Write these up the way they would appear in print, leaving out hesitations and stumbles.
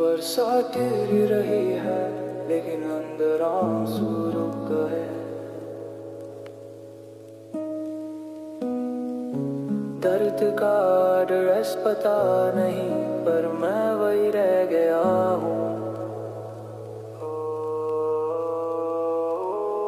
बरसात गिर रही है लेकिन अंदर आंसू रुक गए। दर्द का एड्रेस पता नहीं पर मैं वही रह गया हूँ।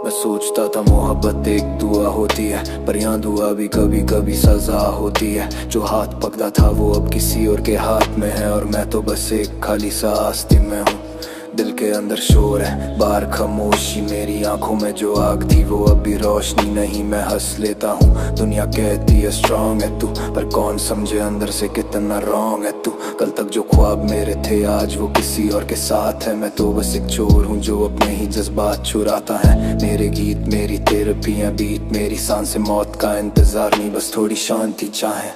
मैं सोचता था मोहब्बत एक दुआ होती है, पर यहाँ दुआ भी कभी कभी सजा होती है। जो हाथ पकड़ा था वो अब किसी और के हाथ में है, और मैं तो बस एक खाली सा आस्ती में हूँ। दिल के अंदर शोर है, बाहर खामोशी, मेरी आंखों में जो आग थी वो अब भी रोशनी नहीं। मैं हंस लेता हूँ, दुनिया कहती है स्ट्रांग है तू, पर कौन समझे अंदर से कितना रॉन्ग है तू। कल तक जो ख्वाब मेरे थे आज वो किसी और के साथ है। मैं तो बस एक चोर हूँ जो अपने ही जज्बात चुराता है। मेरे गीत मेरी थेरेपियां बीत, मेरी सांसें मौत का इंतजार नहीं, बस थोड़ी शांति चाहे।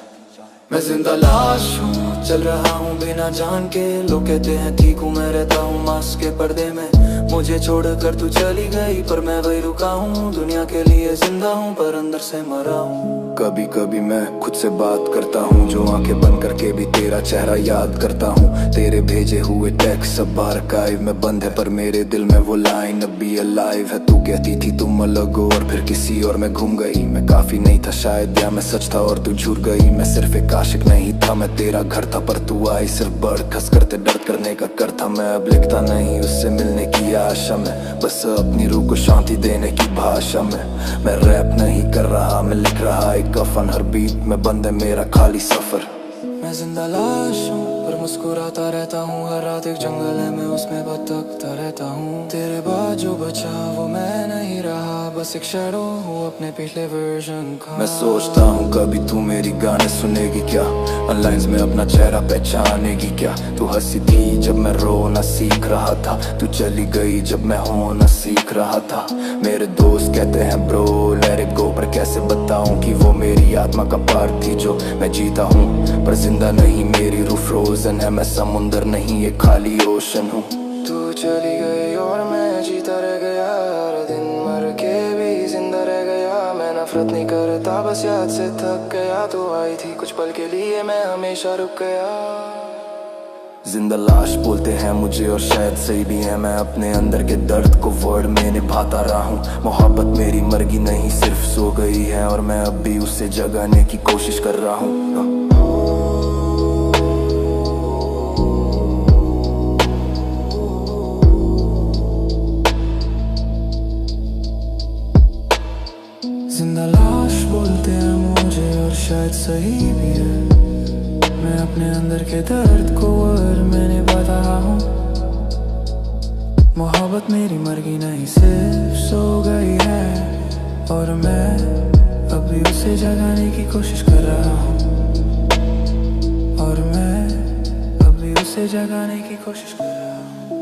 मैं जिंदा लाश हूँ, चल रहा हूँ बिना जान के। लोग कहते हैं ठीक हूँ, मैं रहता हूँ मास्क के पर्दे में। मुझे छोड़कर तू चली गई पर मैं वही रुका हूँ। दुनिया के लिए जिंदा हूँ पर अंदर से मरा हूँ। कभी कभी मैं खुद से बात करता हूँ, जो आंखें बंद करके भी तेरा चेहरा याद करता हूँ। तेरे भेजे हुए टेक्स्ट सब आर्काइव में बंद है, पर मेरे दिल में वो लाइन अब भी अलाइव है। तू कहती थी तुम अलग हो और फिर किसी और में घूम गई। मैं काफी नहीं था शायद, या मैं सच था और तू झूठ गई। मैं सिर्फ एक आशिक नहीं था, मैं तेरा घर था, पर तू आई सिर्फ बढ़ खस करते दर्द करने का कर था। मैं अब लिखता नहीं उससे मिलने की आशा में, बस अपनी रूह को शांति देने की भाषा में। मैं रैप नहीं कर रहा, मैं लिख रहा एक कफन, हर बीट में बंद है मेरा खाली सफर। मैं जिंदा लाश हूँ पर मुस्कुराता रहता हूँ। हर रात एक जंगल है, मैं उसमें भटकता रहता हूँ। तेरे बाद जो बचा वो मैं नहीं रहा, बस एक शैडो हूँ अपने पिछले वर्जन का। मैं सोचता हूँ कभी तू मेरी गाने सुनेगी क्या, लाइंस में अपना चेहरा पहचानेगी क्या। तू हंसी थी जब मैं रोना सीख रहा था, तू चली गई जब मैं होना सीख रहा था। मेरे दोस्त कहते हैं ब्रो लेट इट गो, पर कैसे बताऊं कि वो मेरी आत्मा का पार्ट थी जो मैं जीता हूँ पर जिंदा नहीं। मेरी रूह फ्रोजन है, मैं समुंदर नहीं ये खाली ओशन हूँ। तू चली गई और मैं जीता रह गया, हर दिन मर के भी जिंदा रह गया। मैं नफरत नहीं करता बस याद से थक गया। तू आई थी कुछ पल के लिए, मैं हमेशा रुक गया। जिंदा लाश बोलते हैं मुझे और शायद सही भी है। मैं अपने अंदर के दर्द को वर्ड में निभाता रहा हूँ। मोहब्बत मेरी मरगी नहीं सिर्फ सो गई है, और मैं अब भी उसे जगाने की कोशिश कर रहा हूँ। जिंदा लाश बोलते हैं मुझे और शायद सही भी है। मैं अपने अंदर के दर्द को वर्ड में निभाता रहा हूँ। मोहब्बत मेरी मरगी नहीं सिर्फ सो गई है, और मैं अभी उसे जगाने की कोशिश कर रहा हूँ। और मैं अभी उसे जगाने की कोशिश कर रहा हूँ।